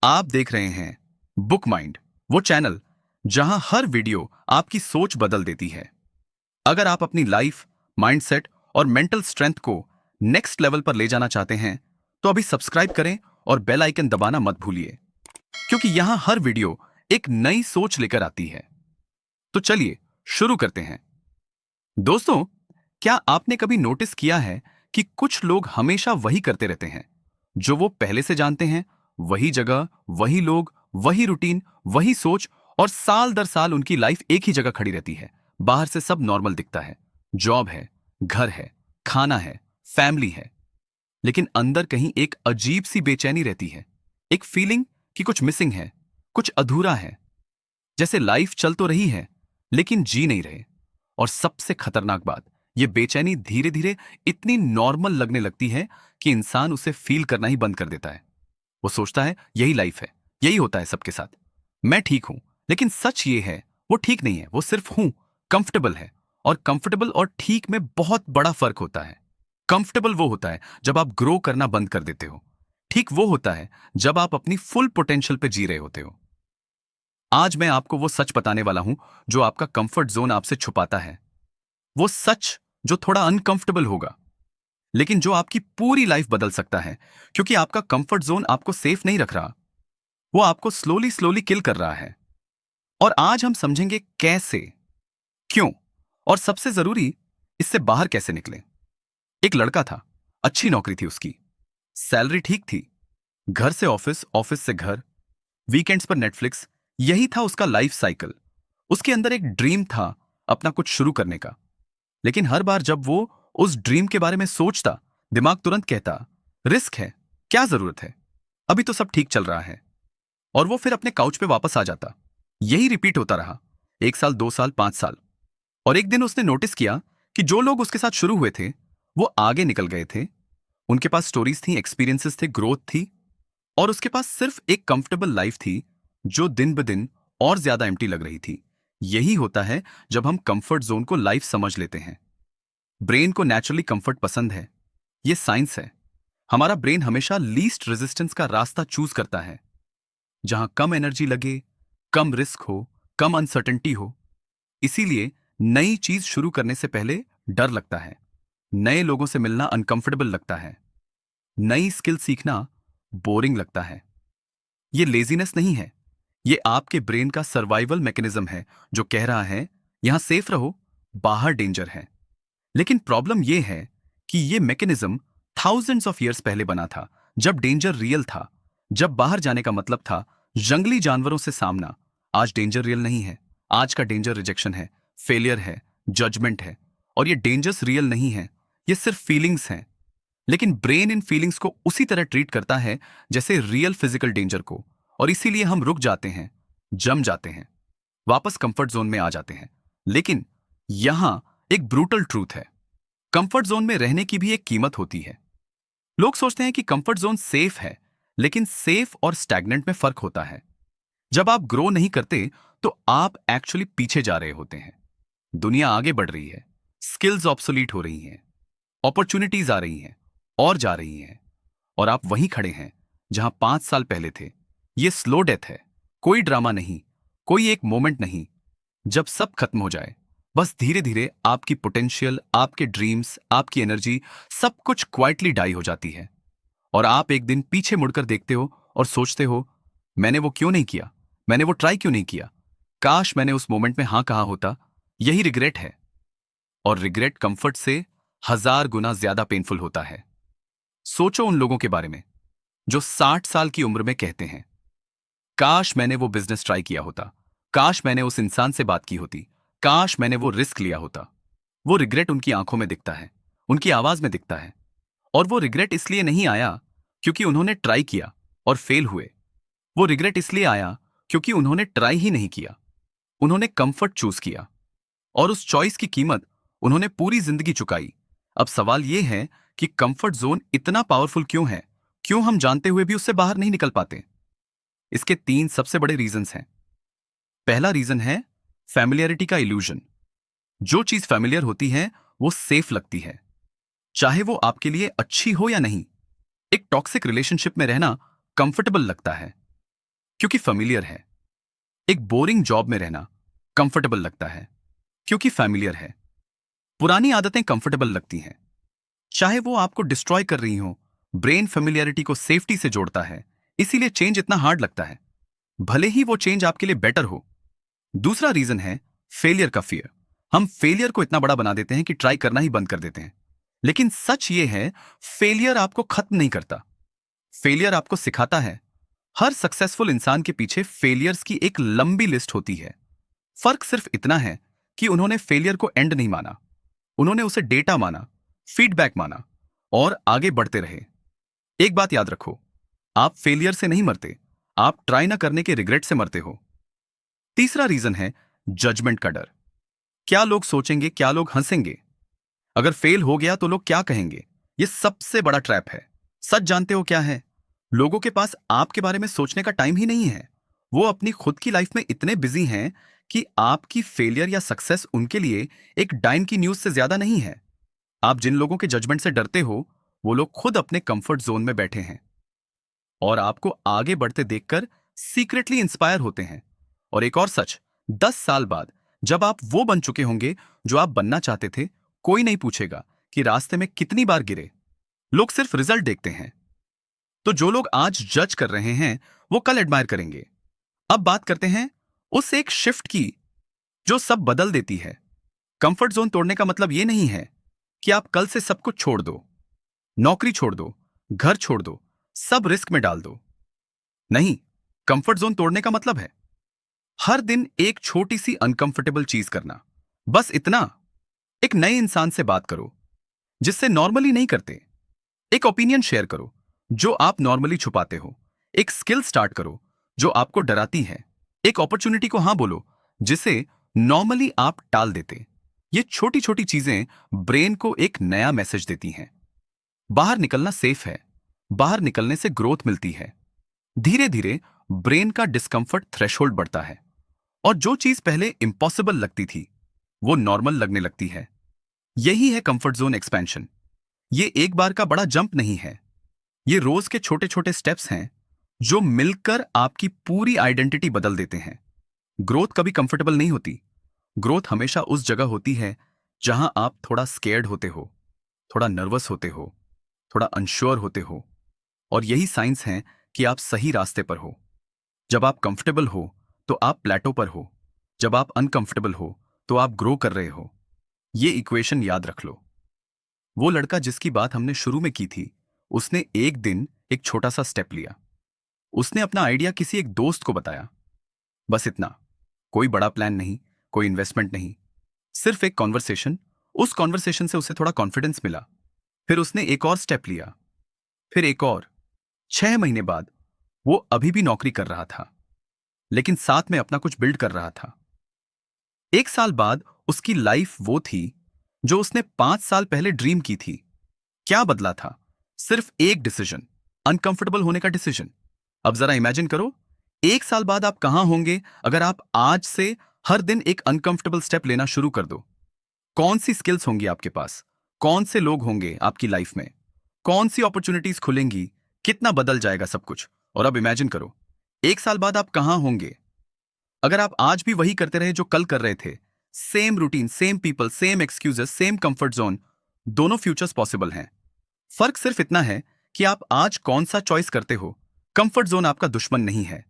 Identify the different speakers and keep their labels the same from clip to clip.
Speaker 1: आप देख रहे हैं बुक माइंड, वो चैनल जहां हर वीडियो आपकी सोच बदल देती है। अगर आप अपनी लाइफ, माइंडसेट और मेंटल स्ट्रेंथ को नेक्स्ट लेवल पर ले जाना चाहते हैं, तो अभी सब्सक्राइब करें और बेल आइकन दबाना मत भूलिए, क्योंकि यहां हर वीडियो एक नई सोच लेकर आती है। तो चलिए शुरू करते हैं। दोस्तों, क्या आपने कभी नोटिस किया है कि कुछ लोग हमेशा वही करते रहते हैं जो वो पहले से जानते हैं? वही जगह, वही लोग, वही रूटीन, वही सोच, और साल दर साल उनकी लाइफ एक ही जगह खड़ी रहती है। बाहर से सब नॉर्मल दिखता है, जॉब है, घर है, खाना है, फैमिली है, लेकिन अंदर कहीं एक अजीब सी बेचैनी रहती है। एक फीलिंग कि कुछ मिसिंग है, कुछ अधूरा है, जैसे लाइफ चल तो रही है लेकिन जी नहीं रहे। और सबसे खतरनाक बात, ये बेचैनी धीरे धीरे इतनी नॉर्मल लगने लगती है कि इंसान उसे फील करना ही बंद कर देता है। वो सोचता है यही लाइफ है, यही होता है सबके साथ, मैं ठीक हूं। लेकिन सच ये है, वो ठीक नहीं है, वो सिर्फ हूं, कंफर्टेबल है। और कंफर्टेबल और ठीक में बहुत बड़ा फर्क होता है। कंफर्टेबल वो होता है जब आप ग्रो करना बंद कर देते हो। ठीक वो होता है जब आप अपनी फुल पोटेंशियल पे जी रहे होते हो। आज मैं आपको वो सच बताने वाला हूं जो आपका कंफर्ट जोन आपसे छुपाता है। वो सच जो थोड़ा अनकंफर्टेबल होगा, लेकिन जो आपकी पूरी लाइफ बदल सकता है। क्योंकि आपका कंफर्ट जोन आपको सेफ नहीं रख रहा, वो आपको स्लोली स्लोली किल कर रहा है। और आज हम समझेंगे कैसे, क्यों, और सबसे जरूरी, इससे बाहर कैसे निकलें। एक लड़का था, अच्छी नौकरी थी उसकी, सैलरी ठीक थी, घर से ऑफिस, ऑफिस से घर, वीकेंड्स पर नेटफ्लिक्स, यही था उसका लाइफ साइकिल। उसके अंदर एक ड्रीम था अपना कुछ शुरू करने का। लेकिन हर बार जब वो उस ड्रीम के बारे में सोचता, दिमाग तुरंत कहता, रिस्क है, क्या जरूरत है, अभी तो सब ठीक चल रहा है। और वो फिर अपने काउच पे वापस आ जाता। यही रिपीट होता रहा, 1 साल, 2 साल, 5 साल। और एक दिन उसने नोटिस किया कि जो लोग उसके साथ शुरू हुए थे वो आगे निकल गए थे। उनके पास स्टोरीज थी, एक्सपीरियंसेस थे, ग्रोथ थी। और उसके पास सिर्फ एक कंफर्टेबल लाइफ थी जो दिन ब दिन और ज्यादा एम्प्टी लग रही थी। यही होता है जब हम कंफर्ट जोन को लाइफ समझ लेते हैं। ब्रेन को नेचुरली कंफर्ट पसंद है, ये साइंस है। हमारा ब्रेन हमेशा लीस्ट रेजिस्टेंस का रास्ता चूज करता है, जहां कम एनर्जी लगे, कम रिस्क हो, कम अनसर्टेनिटी हो। इसीलिए नई चीज शुरू करने से पहले डर लगता है, नए लोगों से मिलना अनकंफर्टेबल लगता है, नई स्किल सीखना बोरिंग लगता है। ये लेजीनेस नहीं है, ये आपके ब्रेन का सर्वाइवल मैकेनिज्म है जो कह रहा है यहां सेफ रहो, बाहर डेंजर है। लेकिन प्रॉब्लम यह है कि यह मैकेनिज्म थाउजेंड्स ऑफ ईयर्स पहले बना था, जब डेंजर रियल था, जब बाहर जाने का मतलब था जंगली जानवरों से सामना। आज डेंजर रियल नहीं है, आज का डेंजर रिजेक्शन है, फेलियर है, जजमेंट है। और ये डेंजर्स रियल नहीं है, ये सिर्फ फीलिंग्स हैं। लेकिन ब्रेन इन फीलिंग्स को उसी तरह ट्रीट करता है जैसे रियल फिजिकल डेंजर को। और इसीलिए हम रुक जाते हैं, जम जाते हैं, वापस कंफर्ट जोन में आ जाते हैं। लेकिन यहां एक ब्रूटल ट्रूथ है, कंफर्ट जोन में रहने की भी एक कीमत होती है। लोग सोचते हैं कि कंफर्ट जोन सेफ है, लेकिन सेफ और स्टैग्नेंट में फर्क होता है। जब आप ग्रो नहीं करते तो आप एक्चुअली पीछे जा रहे होते हैं। दुनिया आगे बढ़ रही है, स्किल्स ऑब्सोलीट हो रही हैं, अपॉर्चुनिटीज आ रही हैं और जा रही हैं, और आप वहीं खड़े हैं जहां 5 साल पहले थे। ये स्लो डेथ है, कोई ड्रामा नहीं, कोई एक मोमेंट नहीं। जब सब खत्म हो जाए, बस धीरे धीरे आपकी पोटेंशियल, आपके ड्रीम्स, आपकी एनर्जी, सब कुछ क्वाइटली डाई हो जाती है। और आप एक दिन पीछे मुड़कर देखते हो और सोचते हो, मैंने वो क्यों नहीं किया, मैंने वो ट्राई क्यों नहीं किया, काश मैंने उस मोमेंट में हां कहा होता। यही रिग्रेट है। और रिग्रेट कंफर्ट से 1000 गुना ज्यादा पेनफुल होता है। सोचो उन लोगों के बारे में जो 60 साल की उम्र में कहते हैं, काश मैंने वो बिजनेस ट्राई किया होता, काश मैंने उस इंसान से बात की होती, काश मैंने वो रिस्क लिया होता। वो रिग्रेट उनकी आंखों में दिखता है, उनकी आवाज में दिखता है। और वो रिग्रेट इसलिए नहीं आया क्योंकि उन्होंने ट्राई किया और फेल हुए। वो रिग्रेट इसलिए आया क्योंकि उन्होंने ट्राई ही नहीं किया, उन्होंने कंफर्ट चूज किया। और उस चॉइस की कीमत उन्होंने पूरी जिंदगी चुकाई। अब सवाल यह है कि कंफर्ट जोन इतना पावरफुल क्यों है, क्यों हम जानते हुए भी उससे बाहर नहीं निकल पाते। इसके 3 सबसे बड़े रीजंस हैं। पहला रीजन है फैमिलियरिटी का इल्यूजन। जो चीज फैमिलियर होती है वो सेफ लगती है, चाहे वो आपके लिए अच्छी हो या नहीं। एक टॉक्सिक रिलेशनशिप में रहना कंफर्टेबल लगता है, क्योंकि फेमिलियर है। एक बोरिंग जॉब में रहना कंफर्टेबल लगता है क्योंकि फैमिलियर है। पुरानी आदतें कंफर्टेबल लगती हैं, चाहे वो आपको डिस्ट्रॉय कर रही हो। ब्रेन फेमिलियरिटी को सेफ्टी से जोड़ता है, इसीलिए चेंज इतना हार्ड लगता है, भले ही वो चेंज आपके लिए बेटर हो। दूसरा रीजन है फेलियर का फियर। हम फेलियर को इतना बड़ा बना देते हैं कि ट्राई करना ही बंद कर देते हैं। लेकिन सच ये है, फेलियर आपको खत्म नहीं करता, फेलियर आपको सिखाता है। हर सक्सेसफुल इंसान के पीछे फेलियर्स की एक लंबी लिस्ट होती है। फर्क सिर्फ इतना है कि उन्होंने फेलियर को एंड नहीं माना, उन्होंने उसे डेटा माना, फीडबैक माना और आगे बढ़ते रहे। एक बात याद रखो, आप फेलियर से नहीं मरते, आप ट्राई ना करने के रिग्रेट से मरते हो। तीसरा रीजन है जजमेंट का डर। क्या लोग सोचेंगे, क्या लोग हंसेंगे, अगर फेल हो गया तो लोग क्या कहेंगे। यह सबसे बड़ा ट्रैप है। सच जानते हो क्या है? लोगों के पास आपके बारे में सोचने का टाइम ही नहीं है। वो अपनी खुद की लाइफ में इतने बिजी हैं कि आपकी फेलियर या सक्सेस उनके लिए एक डाइन की न्यूज से ज्यादा नहीं है। आप जिन लोगों के जजमेंट से डरते हो, वो लोग खुद अपने कंफर्ट जोन में बैठे हैं और आपको आगे बढ़ते देखकर सीक्रेटली इंस्पायर होते हैं। और एक और सच, 10 साल बाद जब आप वो बन चुके होंगे जो आप बनना चाहते थे, कोई नहीं पूछेगा कि रास्ते में कितनी बार गिरे। लोग सिर्फ रिजल्ट देखते हैं। तो जो लोग आज जज कर रहे हैं, वो कल एडमायर करेंगे। अब बात करते हैं उस एक शिफ्ट की जो सब बदल देती है। कंफर्ट जोन तोड़ने का मतलब यह नहीं है कि आप कल से सब कुछ छोड़ दो, नौकरी छोड़ दो, घर छोड़ दो, सब रिस्क में डाल दो। नहीं, कंफर्ट जोन तोड़ने का मतलब है हर दिन एक छोटी सी अनकंफर्टेबल चीज करना। बस इतना, एक नए इंसान से बात करो जिससे नॉर्मली नहीं करते, एक ओपिनियन शेयर करो जो आप नॉर्मली छुपाते हो, एक स्किल स्टार्ट करो जो आपको डराती है, एक अपॉर्चुनिटी को हां बोलो जिसे नॉर्मली आप टाल देते। ये छोटी छोटी चीजें ब्रेन को एक नया मैसेज देती हैं। बाहर निकलना सेफ है, बाहर निकलने से ग्रोथ मिलती है। धीरे धीरे ब्रेन का डिस्कंफर्ट थ्रेशोल्ड बढ़ता है और जो चीज पहले इंपॉसिबल लगती थी वो नॉर्मल लगने लगती है। यही है कंफर्ट जोन एक्सपेंशन। ये एक बार का बड़ा जंप नहीं है, ये रोज के छोटे छोटे स्टेप्स हैं जो मिलकर आपकी पूरी आइडेंटिटी बदल देते हैं। ग्रोथ कभी कंफर्टेबल नहीं होती। ग्रोथ हमेशा उस जगह होती है जहां आप थोड़ा स्केर्ड होते हो, थोड़ा नर्वस होते हो, थोड़ा अनश्योर होते हो। और यही साइंस है कि आप सही रास्ते पर हो। जब आप कंफर्टेबल हो तो आप प्लेटो पर हो, जब आप अनकंफर्टेबल हो तो आप ग्रो कर रहे हो। ये इक्वेशन याद रख लो। वो लड़का जिसकी बात हमने शुरू में की थी, उसने एक दिन एक छोटा सा स्टेप लिया। उसने अपना आइडिया किसी एक दोस्त को बताया, बस इतना। कोई बड़ा प्लान नहीं, कोई इन्वेस्टमेंट नहीं, सिर्फ एक कॉन्वर्सेशन। उस कॉन्वर्सेशन से उसे थोड़ा कॉन्फिडेंस मिला। फिर उसने एक और स्टेप लिया, फिर एक और। 6 महीने बाद वो अभी भी नौकरी कर रहा था, लेकिन साथ में अपना कुछ बिल्ड कर रहा था। 1 साल बाद उसकी लाइफ वो थी जो उसने 5 साल पहले ड्रीम की थी। क्या बदला था? सिर्फ एक डिसीजन, अनकंफर्टेबल होने का डिसीजन। अब जरा इमेजिन करो, 1 साल बाद आप कहां होंगे अगर आप आज से हर दिन एक अनकंफर्टेबल स्टेप लेना शुरू कर दो। कौन सी स्किल्स होंगी आपके पास, कौन से लोग होंगे आपकी लाइफ में, कौन सी अपॉर्चुनिटीज खुलेंगी, कितना बदल जाएगा सब कुछ। और अब इमेजिन करो 1 साल बाद आप कहां होंगे अगर आप आज भी वही करते रहे जो कल कर रहे थे। Same routine, same people, same excuses, same comfort zone. दोनों फ्यूचर्स पॉसिबल हैं। फर्क सिर्फ इतना है कि आप आज कौन सा चॉइस करते हो। कंफर्ट जोन आपका दुश्मन नहीं है,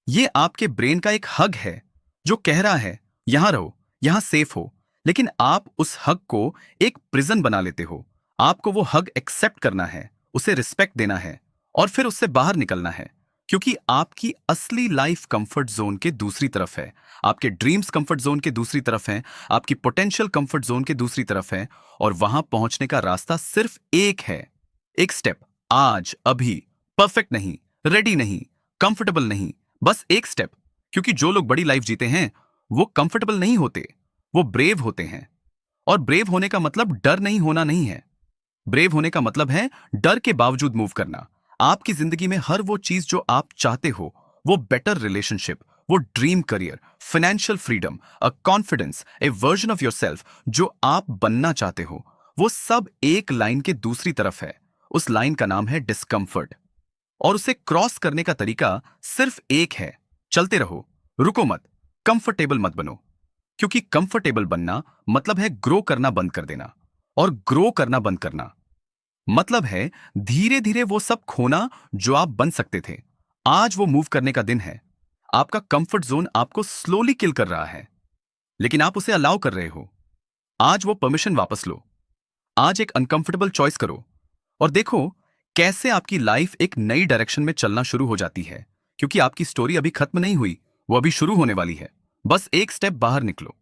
Speaker 1: ये आपके ब्रेन का एक हग है जो कह रहा है यहां रहो, यहां सेफ हो। लेकिन आप उस हग को एक प्रिजन बना लेते हो। आपको वो हग एक्सेप्ट करना है, उसे रिस्पेक्ट देना है और फिर उससे बाहर निकलना है, क्योंकि आपकी असली लाइफ कंफर्ट जोन के दूसरी तरफ है। आपके ड्रीम्स कंफर्ट जोन के दूसरी तरफ हैं, आपकी पोटेंशियल कंफर्ट जोन के दूसरी तरफ है। और वहां पहुंचने का रास्ता सिर्फ एक है, एक स्टेप। आज, अभी, परफेक्ट नहीं, रेडी नहीं, कंफर्टेबल नहीं, बस एक स्टेप। क्योंकि जो लोग बड़ी लाइफ जीते हैं वो कंफर्टेबल नहीं होते, वो ब्रेव होते हैं। और ब्रेव होने का मतलब डर नहीं होना नहीं है। ब्रेव होने का मतलब है डर के बावजूद मूव करना। आपकी जिंदगी में हर वो चीज जो आप चाहते हो, वो बेटर रिलेशनशिप, वो dream career, financial freedom, a confidence, A version of yourself जो आप बनना चाहते हो, वो सब एक लाइन के दूसरी तरफ है। उस लाइन का नाम है डिस्कंफर्ट। और उसे क्रॉस करने का तरीका सिर्फ एक है। चलते रहो, रुको मत, कंफर्टेबल मत बनो। क्योंकि कंफर्टेबल बनना मतलब है ग्रो करना बंद कर देना, और ग्रो करना बंद करना मतलब है धीरे धीरे वो सब खोना जो आप बन सकते थे। आज वो मूव करने का दिन है। आपका कंफर्ट जोन आपको स्लोली किल कर रहा है, लेकिन आप उसे अलाउ कर रहे हो। आज वो परमिशन वापस लो। आज एक अनकंफर्टेबल चॉइस करो और देखो कैसे आपकी लाइफ एक नई डायरेक्शन में चलना शुरू हो जाती है। क्योंकि आपकी स्टोरी अभी खत्म नहीं हुई, वो अभी शुरू होने वाली है। बस एक स्टेप बाहर निकलो।